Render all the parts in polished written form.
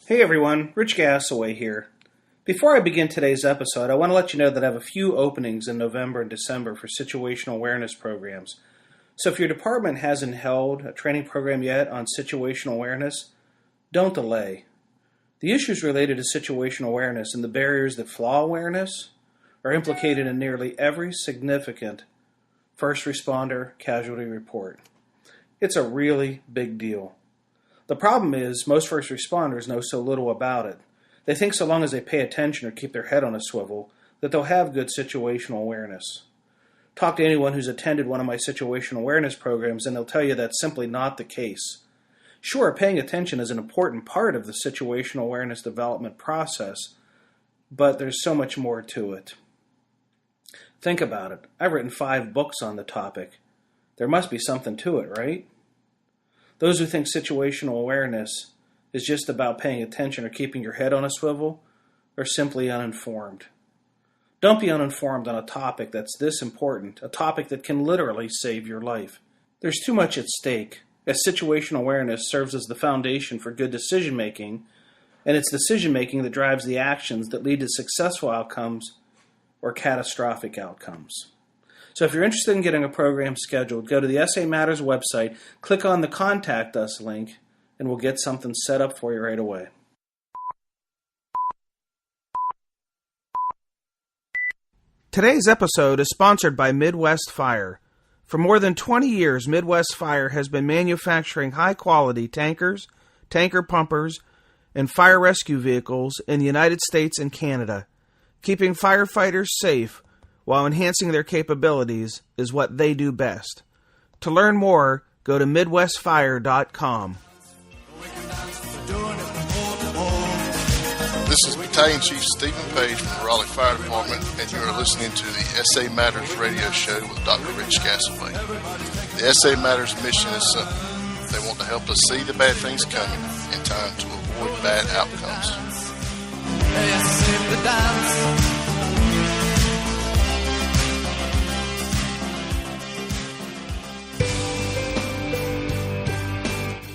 Hey everyone, Rich Gassaway here. Before I begin today's episode, I want to let you know that I have a few openings in November and December for situational awareness programs. So if your department hasn't held a training program yet on situational awareness, don't delay. The issues related to situational awareness and the barriers that flaw awareness are implicated in nearly every significant first responder casualty report. It's a really big deal. The problem is most first responders know so little about it. They think so long as they pay attention or keep their head on a swivel that they'll have good situational awareness. Talk to anyone who's attended one of my situational awareness programs and they'll tell you that's simply not the case. Sure, paying attention is an important part of the situational awareness development process, but there's so much more to it. Think about it. I've written 5 books on the topic. There must be something to it, right? Those who think situational awareness is just about paying attention or keeping your head on a swivel are simply uninformed. Don't be uninformed on a topic that's this important, a topic that can literally save your life. There's too much at stake, as situational awareness serves as the foundation for good decision-making, and it's decision-making that drives the actions that lead to successful outcomes or catastrophic outcomes. So if you're interested in getting a program scheduled, go to the SA Matters website, click on the Contact Us link, and we'll get something set up for you right away. Today's episode is sponsored by Midwest Fire. For more than 20 years, Midwest Fire has been manufacturing high-quality tankers, tanker pumpers, and fire rescue vehicles in the United States and Canada. Keeping firefighters safe while enhancing their capabilities is what they do best. To learn more, go to MidwestFire.com. This is Battalion Chief Stephen Page from the Raleigh Fire Department, and you are listening to the SA Matters radio show with Dr. Rich Gassaway. The SA Matters mission is simple. They want to help us see the bad things coming in time to avoid bad outcomes.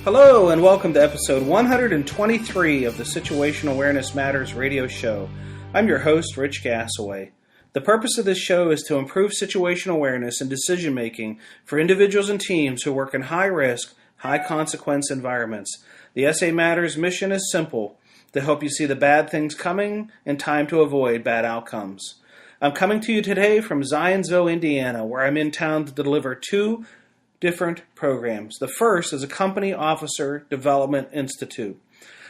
Hello and welcome to episode 123 of the Situational Awareness Matters radio show. I'm your host, Rich Gassaway. The purpose of this show is to improve situational awareness and decision making for individuals and teams who work in high-risk, high-consequence environments. The SA Matters mission is simple: to help you see the bad things coming and time to avoid bad outcomes. I'm coming to you today from Zionsville, Indiana, where I'm in town to deliver 2 different programs. The first is a Company Officer Development Institute.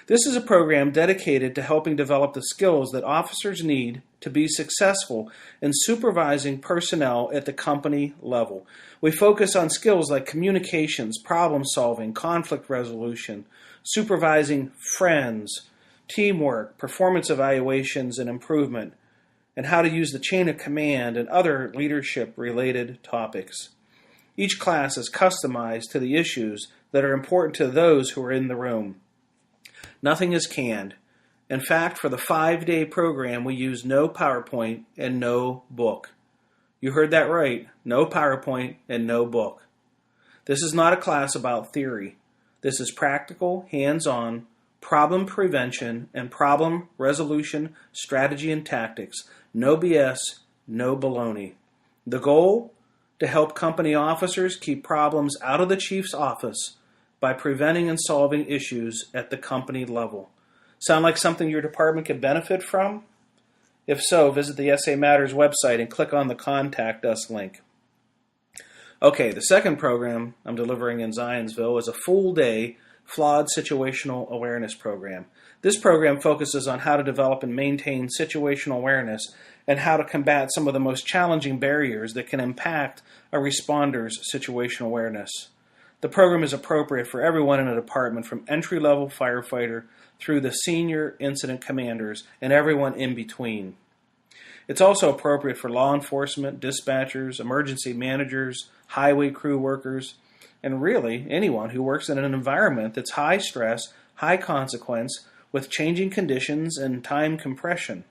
This is a program dedicated to helping develop the skills that officers need to be successful in supervising personnel at the company level. We focus on skills like communications, problem solving, conflict resolution, supervising friends, teamwork, performance evaluations and improvement, and how to use the chain of command and other leadership-related topics. Each class is customized to the issues that are important to those who are in the room. Nothing is canned. In fact, for the 5-day program, we use no PowerPoint and no book. You heard that right. No PowerPoint and no book. This is not a class about theory. This is practical, hands-on, problem prevention and problem resolution strategy and tactics. No BS, no baloney. The goal? To help company officers keep problems out of the chief's office by preventing and solving issues at the company level. Sound like something your department could benefit from? If so, visit the SA Matters website and click on the Contact Us link. Okay, the second program I'm delivering in Zionsville is a full-day flawed situational awareness program. This program focuses on how to develop and maintain situational awareness and how to combat some of the most challenging barriers that can impact a responder's situational awareness. The program is appropriate for everyone in a department, from entry-level firefighter through the senior incident commanders and everyone in between. It's also appropriate for law enforcement, dispatchers, emergency managers, highway crew workers, and really anyone who works in an environment that's high stress, high consequence, with changing conditions and time compression.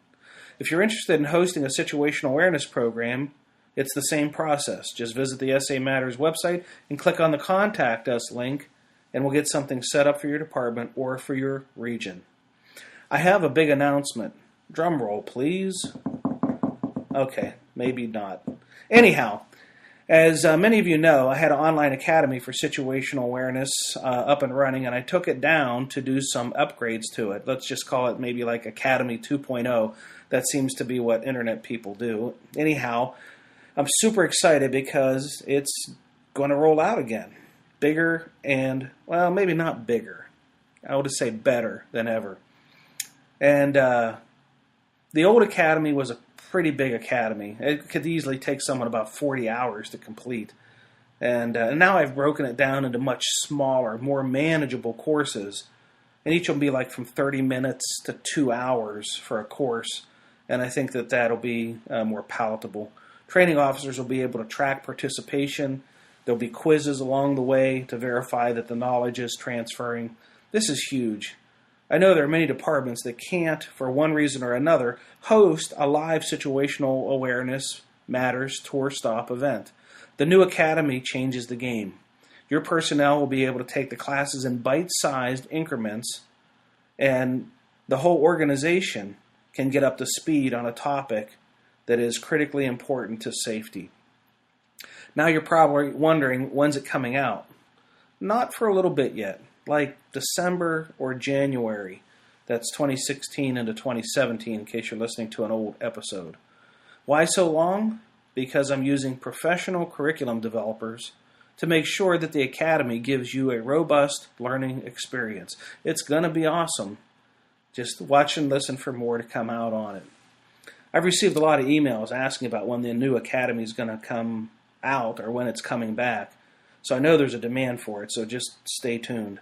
If you're interested in hosting a situational awareness program, it's the same process. Just visit the SA Matters website and click on the Contact Us link, and we'll get something set up for your department or for your region. I have a big announcement. Drum roll, please. Okay, maybe not. Anyhow, as many of you know, I had an online academy for situational awareness up and running, and I took it down to do some upgrades to it. Let's just call it maybe like Academy 2.0. That seems to be what internet people do. Anyhow, I'm super excited because it's going to roll out again. Bigger and, well, maybe not bigger. I would say better than ever. And the old academy was a pretty big academy. It could easily take someone about 40 hours to complete. And now I've broken it down into much smaller, more manageable courses. And each will be like from 30 minutes to 2 hours for a course. And I think that that'll be more palatable. Training officers will be able to track participation. There'll be quizzes along the way to verify that the knowledge is transferring. This is huge. I know there are many departments that can't, for one reason or another, host a live situational awareness matters tour stop event. The new academy changes the game. Your personnel will be able to take the classes in bite-sized increments, and the whole organization can get up to speed on a topic that is critically important to safety. Now you're probably wondering, when's it coming out? Not for a little bit yet, like December or January. That's 2016 into 2017, in case you're listening to an old episode. Why so long? Because I'm using professional curriculum developers to make sure that the Academy gives you a robust learning experience. It's going to be awesome. Just watch and listen for more to come out on it. I've received a lot of emails asking about when the new Academy is going to come out or when it's coming back. So I know there's a demand for it, so just stay tuned.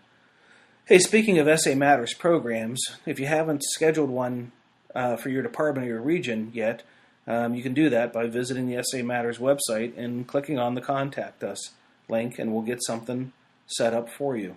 Hey, speaking of SA Matters programs, if you haven't scheduled one for your department or your region yet, you can do that by visiting the SA Matters website and clicking on the Contact Us link, and we'll get something set up for you.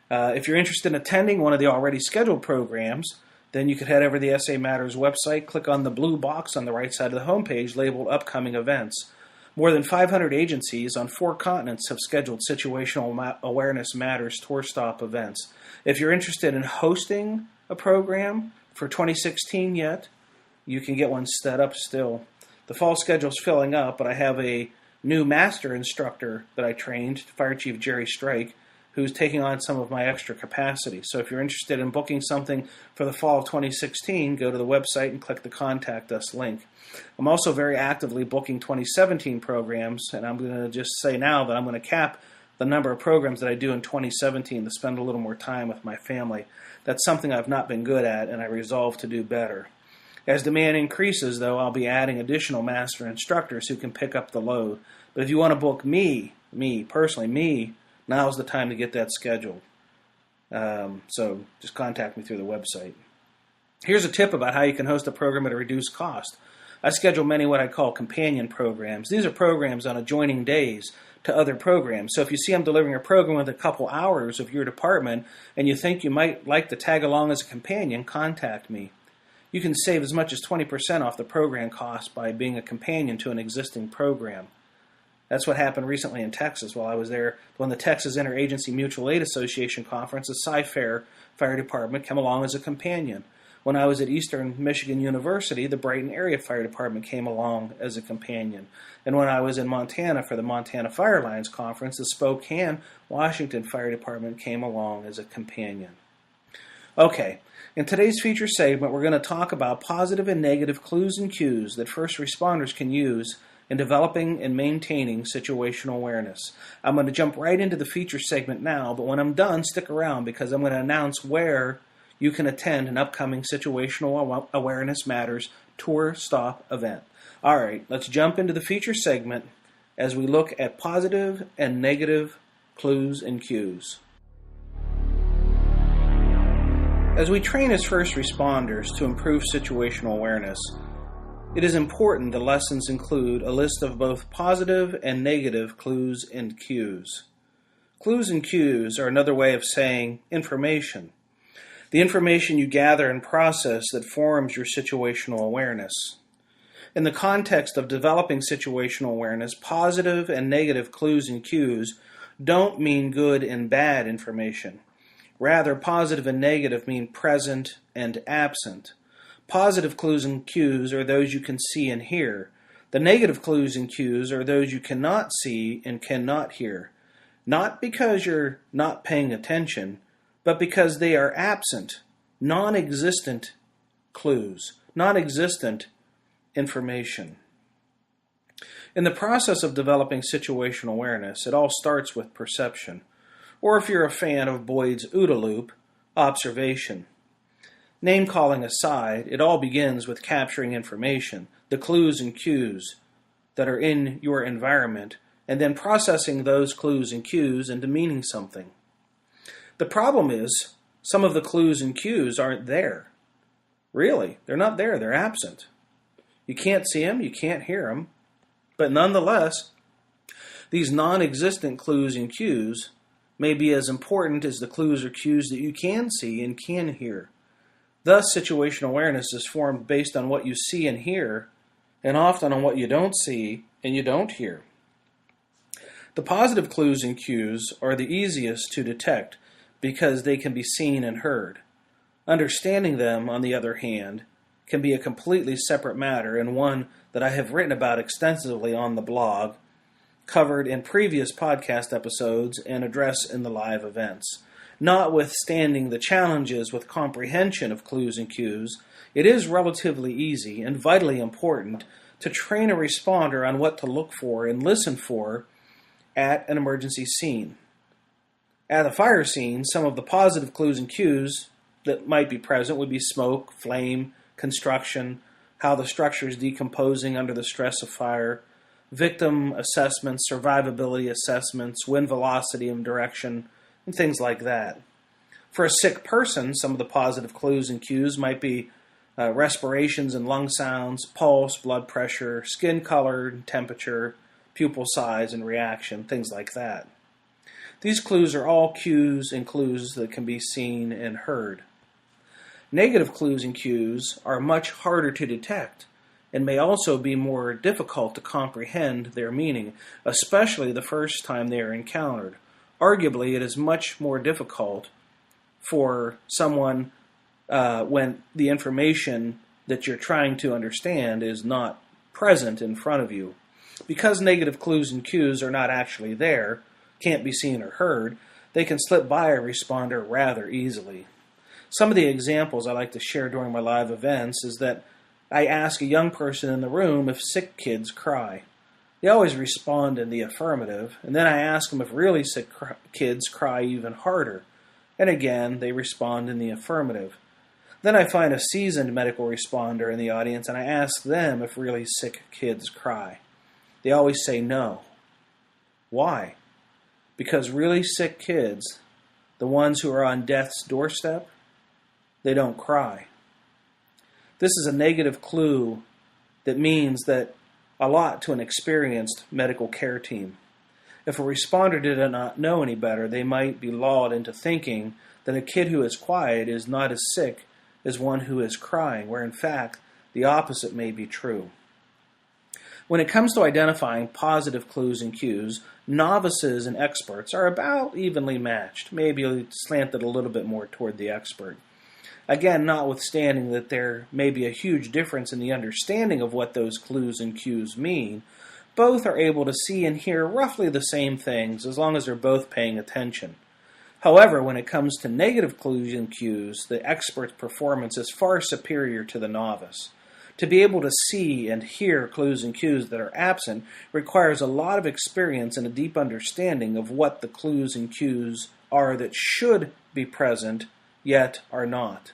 If you're interested in attending one of the already scheduled programs, then you could head over to the SA Matters website, click on the blue box on the right side of the homepage labeled Upcoming Events. More than 500 agencies on 4 continents have scheduled Situational Awareness Matters tour stop events. If you're interested in hosting a program for 2016 yet, you can get one set up still. The fall schedule's filling up, but I have a new master instructor that I trained, Fire Chief Jerry Strike, who's taking on some of my extra capacity. So if you're interested in booking something for the fall of 2016, go to the website and click the Contact Us link. I'm also very actively booking 2017 programs, and I'm going to just say now that I'm going to cap the number of programs that I do in 2017 to spend a little more time with my family. That's something I've not been good at, and I resolve to do better. As demand increases, though, I'll be adding additional master instructors who can pick up the load. But if you want to book me, now's the time to get that scheduled. So just contact me through the website. Here's a tip about how you can host a program at a reduced cost. I schedule many what I call companion programs. These are programs on adjoining days to other programs. So if you see I'm delivering a program with a couple hours of your department and you think you might like to tag along as a companion, contact me. You can save as much as 20% off the program cost by being a companion to an existing program. That's what happened recently in Texas while I was there. When the Texas Interagency Mutual Aid Association Conference, the Cy-Fair Fire Department came along as a companion. When I was at Eastern Michigan University, the Brighton Area Fire Department came along as a companion. And when I was in Montana for the Montana Fire Lines Conference, the Spokane, Washington Fire Department came along as a companion. Okay, in today's feature segment, we're going to talk about positive and negative clues and cues that first responders can use in developing and maintaining situational awareness. I'm going to jump right into the feature segment now, but when I'm done, stick around because I'm going to announce where you can attend an upcoming Situational Awareness Matters tour stop event. All right, let's jump into the feature segment as we look at positive and negative clues and cues. As we train as first responders to improve situational awareness, it is important the lessons include a list of both positive and negative clues and cues. Clues and cues are another way of saying information. The information you gather and process that forms your situational awareness. In the context of developing situational awareness, positive and negative clues and cues don't mean good and bad information. Rather, positive and negative mean present and absent. Positive clues and cues are those you can see and hear. The negative clues and cues are those you cannot see and cannot hear. Not because you're not paying attention, but because they are absent, non-existent clues, non-existent information. In the process of developing situational awareness, it all starts with perception, or if you're a fan of Boyd's OODA loop, observation. Name-calling aside, it all begins with capturing information, the clues and cues that are in your environment, and then processing those clues and cues into meaning something. The problem is, some of the clues and cues aren't there. Really, they're not there, they're absent. You can't see them, you can't hear them, but nonetheless, these non-existent clues and cues may be as important as the clues or cues that you can see and can hear. Thus, situational awareness is formed based on what you see and hear, and often on what you don't see and you don't hear. The positive clues and cues are the easiest to detect because they can be seen and heard. Understanding them, on the other hand, can be a completely separate matter, and one that I have written about extensively on the blog, covered in previous podcast episodes, and addressed in the live events. Notwithstanding the challenges with comprehension of clues and cues, it is relatively easy and vitally important to train a responder on what to look for and listen for at an emergency scene. At a fire scene, some of the positive clues and cues that might be present would be smoke, flame, construction, how the structure is decomposing under the stress of fire, victim assessments, survivability assessments, wind velocity and direction, and things like that. For a sick person, some of the positive clues and cues might be respirations and lung sounds, pulse, blood pressure, skin color, temperature, pupil size and reaction, things like that. These clues are all cues and clues that can be seen and heard. Negative clues and cues are much harder to detect and may also be more difficult to comprehend their meaning, especially the first time they are encountered. Arguably, it is much more difficult for someone when the information that you're trying to understand is not present in front of you. Because negative clues and cues are not actually there, can't be seen or heard, they can slip by a responder rather easily. Some of the examples I like to share during my live events is that I ask a young person in the room if sick kids cry. They always respond in the affirmative, and then I ask them if really sick kids cry even harder. And again, they respond in the affirmative. Then I find a seasoned medical responder in the audience, and I ask them if really sick kids cry. They always say no. Why? Because really sick kids, the ones who are on death's doorstep, they don't cry. This is a negative clue that means that a lot to an experienced medical care team. If a responder did not know any better, they might be lulled into thinking that a kid who is quiet is not as sick as one who is crying, where in fact the opposite may be true. When it comes to identifying positive clues and cues, novices and experts are about evenly matched, maybe slanted a little bit more toward the expert. Again, notwithstanding that there may be a huge difference in the understanding of what those clues and cues mean, both are able to see and hear roughly the same things as long as they're both paying attention. However, when it comes to negative clues and cues, the expert's performance is far superior to the novice. To be able to see and hear clues and cues that are absent requires a lot of experience and a deep understanding of what the clues and cues are that should be present, yet are not.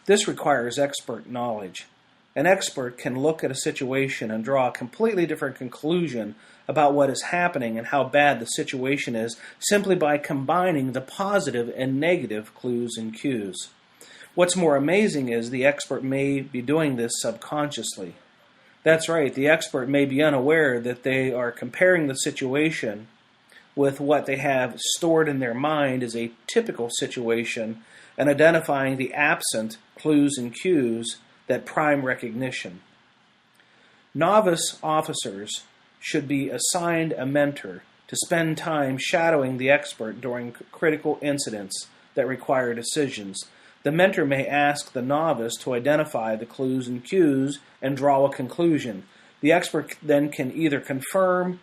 This requires expert knowledge. An expert can look at a situation and draw a completely different conclusion about what is happening and how bad the situation is simply by combining the positive and negative clues and cues. What's more amazing is the expert may be doing this subconsciously. That's right, the expert may be unaware that they are comparing the situation with what they have stored in their mind as a typical situation and identifying the absent clues and cues that prime recognition. Novice officers should be assigned a mentor to spend time shadowing the expert during critical incidents that require decisions. The mentor may ask the novice to identify the clues and cues and draw a conclusion. The expert then can either confirm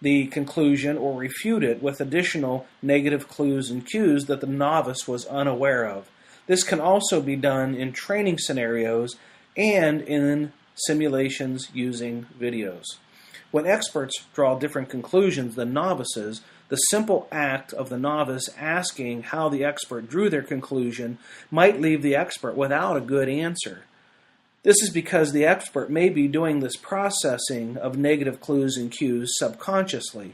the conclusion or refute it with additional negative clues and cues that the novice was unaware of. This can also be done in training scenarios and in simulations using videos. When experts draw different conclusions than novices, the simple act of the novice asking how the expert drew their conclusion might leave the expert without a good answer. This is because the expert may be doing this processing of negative clues and cues subconsciously.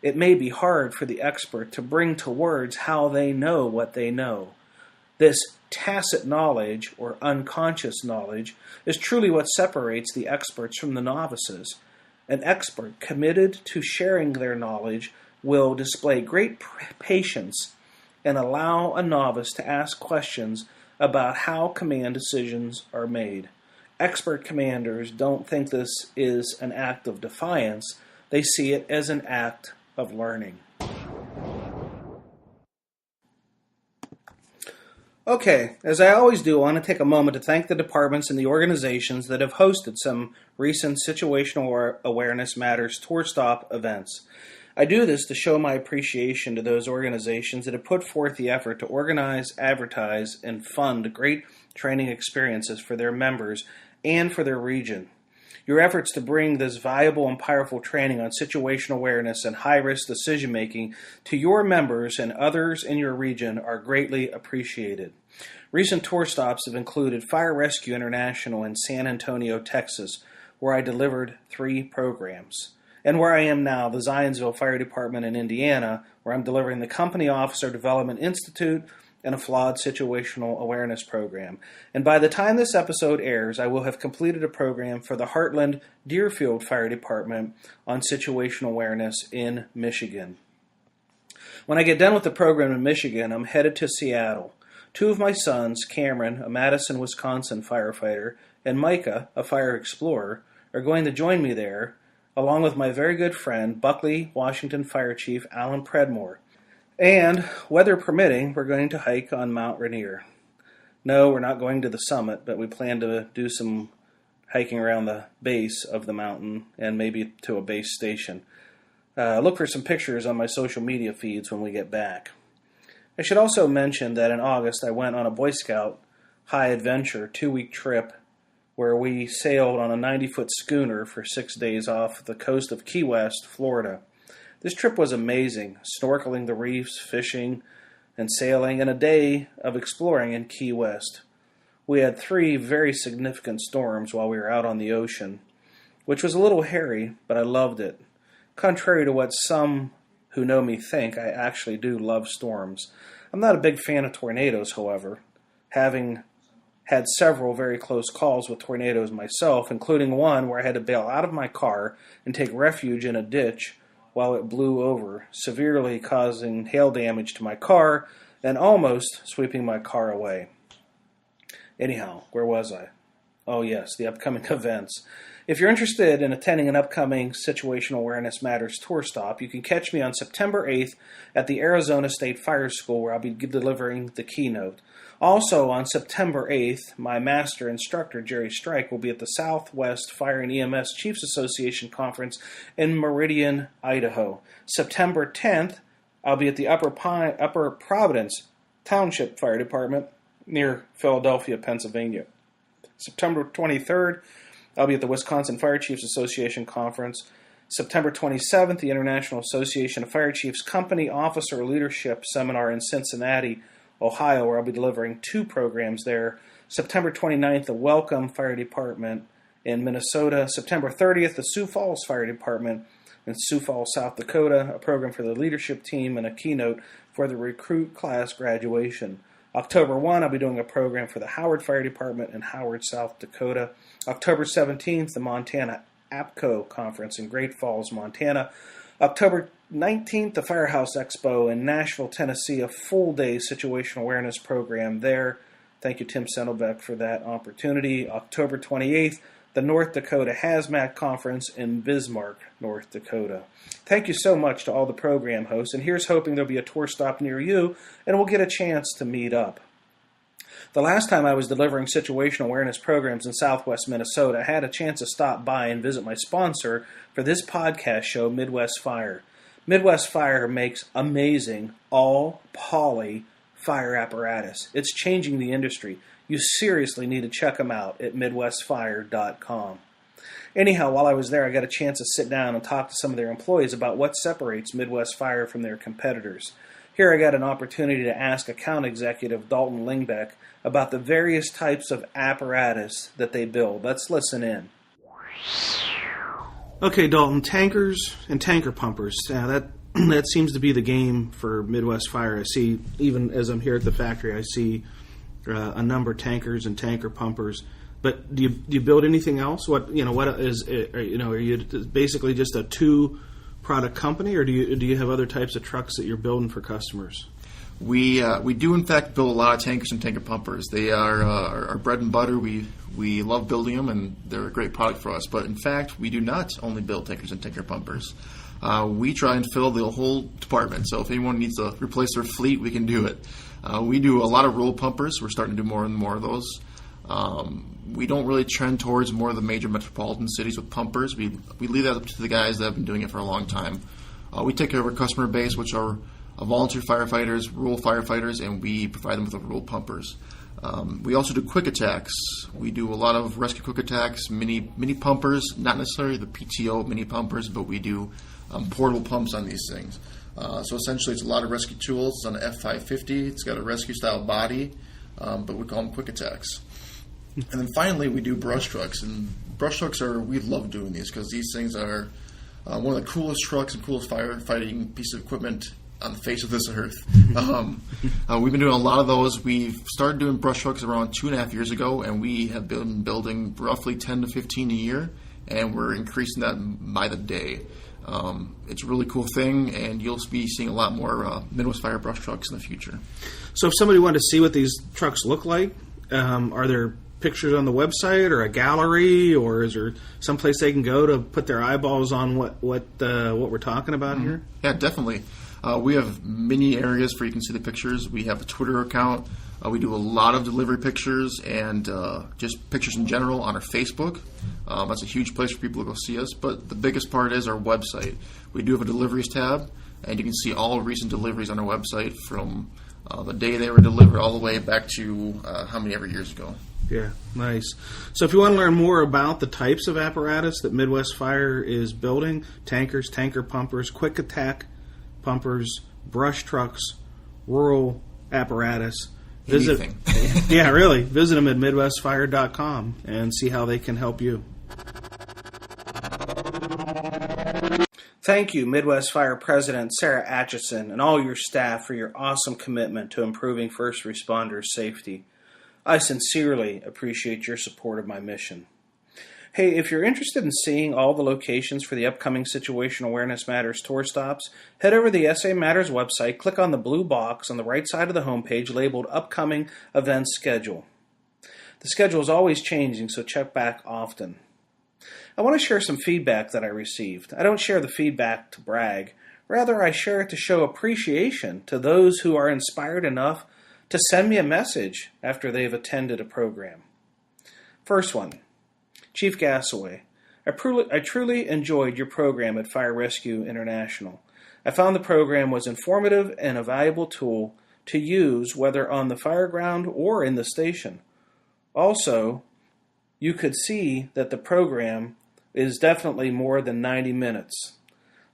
It may be hard for the expert to bring to words how they know what they know. This tacit knowledge, or unconscious knowledge, is truly what separates the experts from the novices. An expert committed to sharing their knowledge will display great patience and allow a novice to ask questions about how command decisions are made. Expert commanders don't think this is an act of defiance. They see it as an act of learning. Okay, as I always do, I want to take a moment to thank the departments and the organizations that have hosted some recent Situational Awareness Matters tour stop events. I do this to show my appreciation to those organizations that have put forth the effort to organize, advertise, and fund great training experiences for their members and for their region. Your efforts to bring this valuable and powerful training on situational awareness and high-risk decision-making to your members and others in your region are greatly appreciated. Recent tour stops have included Fire Rescue International in San Antonio, Texas, where I delivered 3 programs, and where I am now, the Zionsville Fire Department in Indiana, where I'm delivering the Company Officer Development Institute and a flawed situational awareness program. And by the time this episode airs, I will have completed a program for the Heartland Deerfield Fire Department on situational awareness in Michigan. When I get done with the program in Michigan, I'm headed to Seattle. 2 of my sons, Cameron, a Madison, Wisconsin firefighter, and Micah, a fire explorer, are going to join me there, along with my very good friend, Buckley, Washington Fire Chief Alan Predmore. And, weather permitting, we're going to hike on Mount Rainier. No, we're not going to the summit, but we plan to do some hiking around the base of the mountain and maybe to a base station. Look for some pictures on my social media feeds when we get back. I should also mention that in August I went on a Boy Scout high adventure 2-week trip where we sailed on a 90-foot schooner for 6 days off the coast of Key West, Florida. This trip was amazing, snorkeling the reefs, fishing, and sailing, and a day of exploring in Key West. We had 3 very significant storms while we were out on the ocean, which was a little hairy, but I loved it. Contrary to what some who know me think, I actually do love storms. I'm not a big fan of tornadoes, however, having had several very close calls with tornadoes myself, including one where I had to bail out of my car and take refuge in a ditch while it blew over, severely causing hail damage to my car and almost sweeping my car away. Anyhow, where was I? Oh yes, the upcoming events. If you're interested in attending an upcoming Situational Awareness Matters tour stop, you can catch me on September 8th at the Arizona State Fire School, where I'll be delivering the keynote. Also, on September 8th, my master instructor, Jerry Strike, will be at the Southwest Fire and EMS Chiefs Association Conference in Meridian, Idaho. September 10th, I'll be at the Upper Providence Township Fire Department near Philadelphia, Pennsylvania. September 23rd, I'll be at the Wisconsin Fire Chiefs Association Conference. September 27th, the International Association of Fire Chiefs Company Officer Leadership Seminar in Cincinnati, Ohio, where I'll be delivering 2 programs there. September 29th, the Welcome Fire Department in Minnesota. September 30th, the Sioux Falls Fire Department in Sioux Falls, South Dakota, a program for the leadership team and a keynote for the recruit class graduation. October 1, I'll be doing a program for the Howard Fire Department in Howard, South Dakota. October 17th, the Montana APCO Conference in Great Falls, Montana. October 19th, the Firehouse Expo in Nashville, Tennessee, a full-day situational awareness program there. Thank you, Tim Sendelbeck, for that opportunity. October 28th, the North Dakota Hazmat Conference in Bismarck, North Dakota. Thank you so much to all the program hosts, and here's hoping there'll be a tour stop near you, and we'll get a chance to meet up. The last time I was delivering situational awareness programs in southwest Minnesota, I had a chance to stop by and visit my sponsor for this podcast show, Midwest Fire. Midwest Fire makes amazing all-poly fire apparatus. It's changing the industry. You seriously need to check them out at MidwestFire.com. Anyhow, while I was there, I got a chance to sit down and talk to some of their employees about what separates Midwest Fire from their competitors. Here I got an opportunity to ask account executive Dalton Lingbeck about the various types of apparatus that they build. Let's listen in. Okay, Dalton, tankers and tanker pumpers. That seems to be the game for Midwest Fire. I see, even as I'm here at the factory, I see a number of tankers and tanker pumpers. But do you build anything else? Are you basically just a two-product company, or do you have other types of trucks that you're building for customers? We do in fact build a lot of tankers and tanker pumpers. They are our bread and butter. We love building them, and they're a great product for us. But in fact, we do not only build tankers and tanker pumpers. We try and fill the whole department. So if anyone needs to replace their fleet, we can do it. We do a lot of roll pumpers. We're starting to do more and more of those. We don't really trend towards more of the major metropolitan cities with pumpers. We leave that up to the guys that have been doing it for a long time. We take care of our customer base, which are volunteer firefighters, rural firefighters, and we provide them with the rural pumpers. We also do quick attacks. We do a lot of rescue quick attacks, mini pumpers, not necessarily the PTO mini pumpers, but we do portable pumps on these things. So essentially it's a lot of rescue tools. It's on an F550. It's got a rescue style body, but we call them quick attacks. And then finally we do brush trucks. And brush trucks we love doing these because these things are one of the coolest trucks and coolest firefighting piece of equipment on the face of this earth. We've been doing a lot of those. We've started doing brush trucks around 2.5 years ago, and we have been building roughly 10 to 15 a year, and we're increasing that by the day. It's a really cool thing, and you'll be seeing a lot more Midwest Fire brush trucks in the future. So if somebody wanted to see what these trucks look like, are there pictures on the website or a gallery, or is there someplace they can go to put their eyeballs on what we're talking about here? Yeah, definitely. We have many areas where you can see the pictures. We have a Twitter account. We do a lot of delivery pictures and just pictures in general on our Facebook. That's a huge place for people to go see us. But the biggest part is our website. We do have a deliveries tab, and you can see all recent deliveries on our website from the day they were delivered all the way back to how many ever years ago. Yeah, nice. So if you want to learn more about the types of apparatus that Midwest Fire is building, tankers, tanker pumpers, quick attack pumpers, brush trucks, rural apparatus, visit them at MidwestFire.com and see how they can help you. Thank you, Midwest Fire President Sarah Atchison and all your staff for your awesome commitment to improving first responders' safety. I sincerely appreciate your support of my mission. Hey, if you're interested in seeing all the locations for the upcoming Situational Awareness Matters tour stops, head over to the SA Matters website, click on the blue box on the right side of the homepage labeled Upcoming Events Schedule. The schedule is always changing, so check back often. I want to share some feedback that I received. I don't share the feedback to brag. Rather, I share it to show appreciation to those who are inspired enough to send me a message after they've attended a program. First one. Chief Gasaway, I truly enjoyed your program at Fire Rescue International. I found the program was informative and a valuable tool to use whether on the fire ground or in the station. Also, you could see that the program is definitely more than 90 minutes.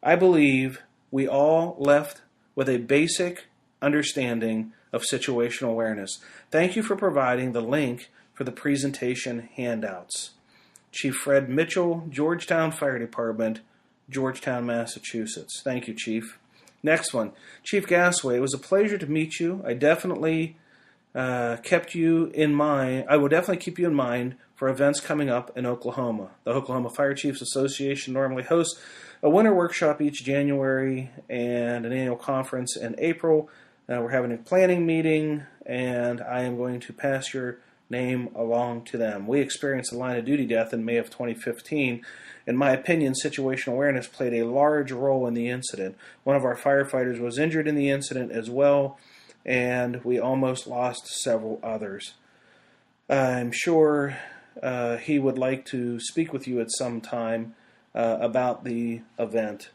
I believe we all left with a basic understanding of situational awareness. Thank you for providing the link for the presentation handouts. Chief Fred Mitchell, Georgetown Fire Department, Georgetown, Massachusetts. Thank you, Chief. Next one. Chief Gasaway, it was a pleasure to meet you. I definitely kept you in mind. I will definitely keep you in mind for events coming up in Oklahoma. The Oklahoma Fire Chiefs Association normally hosts a winter workshop each January and an annual conference in April. We're having a planning meeting, and I am going to pass your name along to them. We experienced a line of duty death in May of 2015. In my opinion, situational awareness played a large role in the incident. One of our firefighters was injured in the incident as well, and we almost lost several others. I'm sure he would like to speak with you at some time about the event.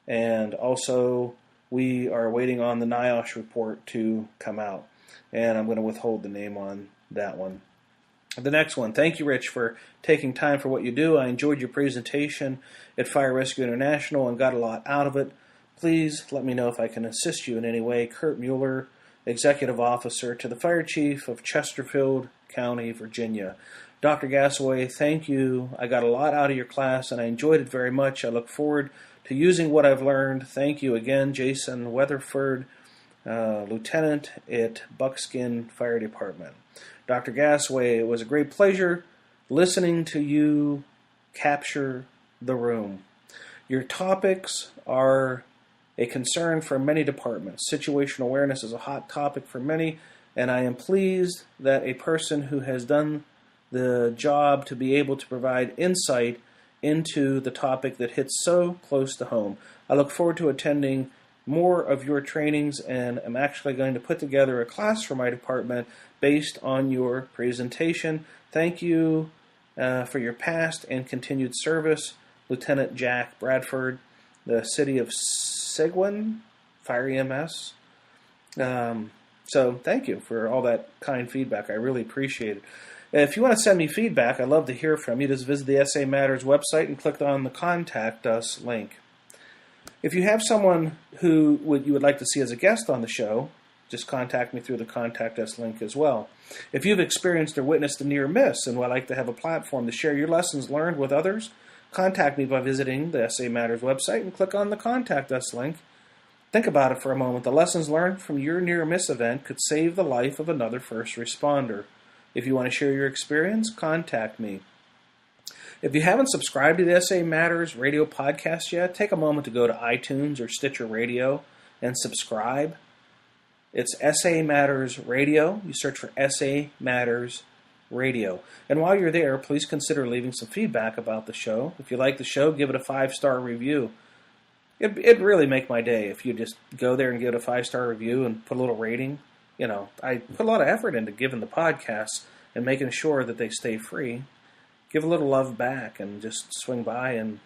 And also, we are waiting on the NIOSH report to come out. And I'm going to withhold the name on that one. The next one. Thank you, Rich, for taking time for what you do. I enjoyed your presentation at Fire Rescue International and got a lot out of it. Please let me know if I can assist you in any way. Kurt Mueller, Executive Officer to the Fire Chief of Chesterfield County, Virginia. Dr. Gasaway, thank you. I got a lot out of your class and I enjoyed it very much. I look forward to using what I've learned. Thank you again, Jason Weatherford, Lieutenant at Buckskin Fire Department. Dr. Gasaway, it was a great pleasure listening to you capture the room. Your topics are a concern for many departments. Situational awareness is a hot topic for many, and I am pleased that a person who has done the job to be able to provide insight into the topic that hits so close to home. I look forward to attending more of your trainings, and I'm actually going to put together a class for my department based on your presentation. Thank you for your past and continued service, Lieutenant Jack Bradford, the City of Seguin, Fire EMS. So thank you for all that kind feedback. I really appreciate it. If you want to send me feedback, I'd love to hear from you. Just visit the SA Matters website and click on the Contact Us link. If you have someone who you would like to see as a guest on the show, just contact me through the Contact Us link as well. If you've experienced or witnessed a near miss and would like to have a platform to share your lessons learned with others, contact me by visiting the SA Matters website and click on the Contact Us link. Think about it for a moment. The lessons learned from your near miss event could save the life of another first responder. If you want to share your experience, contact me. If you haven't subscribed to the SA Matters radio podcast yet, take a moment to go to iTunes or Stitcher Radio and subscribe. It's SA Matters Radio. You search for SA Matters Radio. And while you're there, please consider leaving some feedback about the show. If you like the show, give it a 5-star review. It'd really make my day if you just go there and give it a 5-star review and put a little rating. You know, I put a lot of effort into giving the podcasts and making sure that they stay free. Give a little love back and just swing by and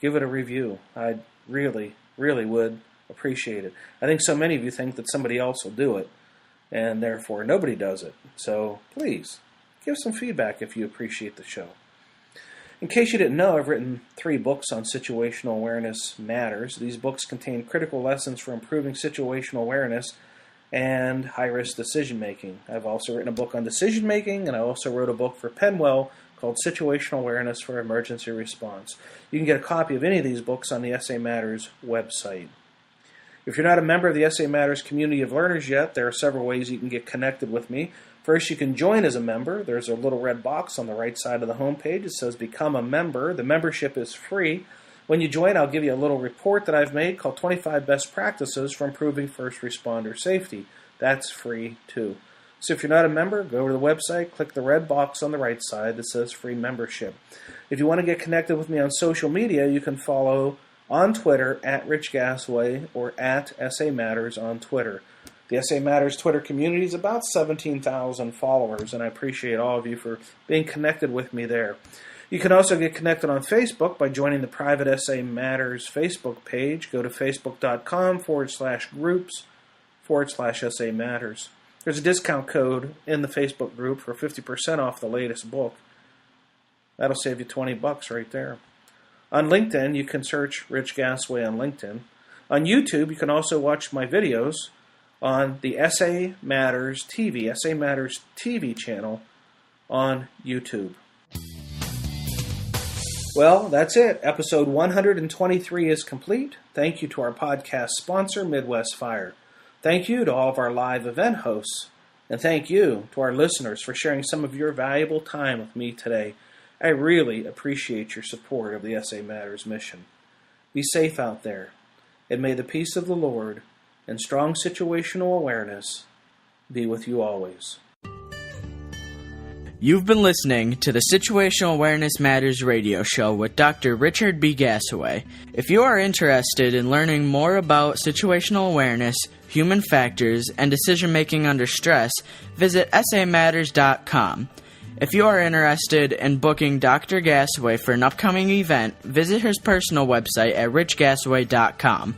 give it a review. I really, really would appreciate it. I think so many of you think that somebody else will do it, and therefore nobody does it. So please, give some feedback if you appreciate the show. In case you didn't know, I've written 3 books on situational awareness matters. These books contain critical lessons for improving situational awareness and high-risk decision-making. I've also written a book on decision-making, and I also wrote a book for Penwell called Situational Awareness for Emergency Response. You can get a copy of any of these books on the SA Matters website. If you're not a member of the SA Matters community of learners yet, there are several ways you can get connected with me. First, you can join as a member. There's a little red box on the right side of the homepage. It says Become a Member. The membership is free. When you join, I'll give you a little report that I've made called 25 Best Practices for Improving First Responder Safety. That's free, too. So if you're not a member, go to the website, click the red box on the right side that says Free Membership. If you want to get connected with me on social media, you can follow on Twitter at Rich Gasaway or at SA Matters on Twitter. The SA Matters Twitter community is about 17,000 followers, and I appreciate all of you for being connected with me there. You can also get connected on Facebook by joining the private SA Matters Facebook page. Go to facebook.com/groups/SA Matters. There's a discount code in the Facebook group for 50% off the latest book. That'll save you $20 right there. On LinkedIn, you can search Rich Gasaway on LinkedIn. On YouTube, you can also watch my videos on the SA Matters TV channel on YouTube. Well, that's it. Episode 123 is complete. Thank you to our podcast sponsor, Midwest Fire. Thank you to all of our live event hosts. And thank you to our listeners for sharing some of your valuable time with me today. I really appreciate your support of the SA Matters mission. Be safe out there, and may the peace of the Lord and strong situational awareness be with you always. You've been listening to the Situational Awareness Matters radio show with Dr. Richard B. Gassaway. If you are interested in learning more about situational awareness, human factors, and decision-making under stress, visit samatters.com. If you are interested in booking Dr. Gassaway for an upcoming event, visit his personal website at richgassaway.com.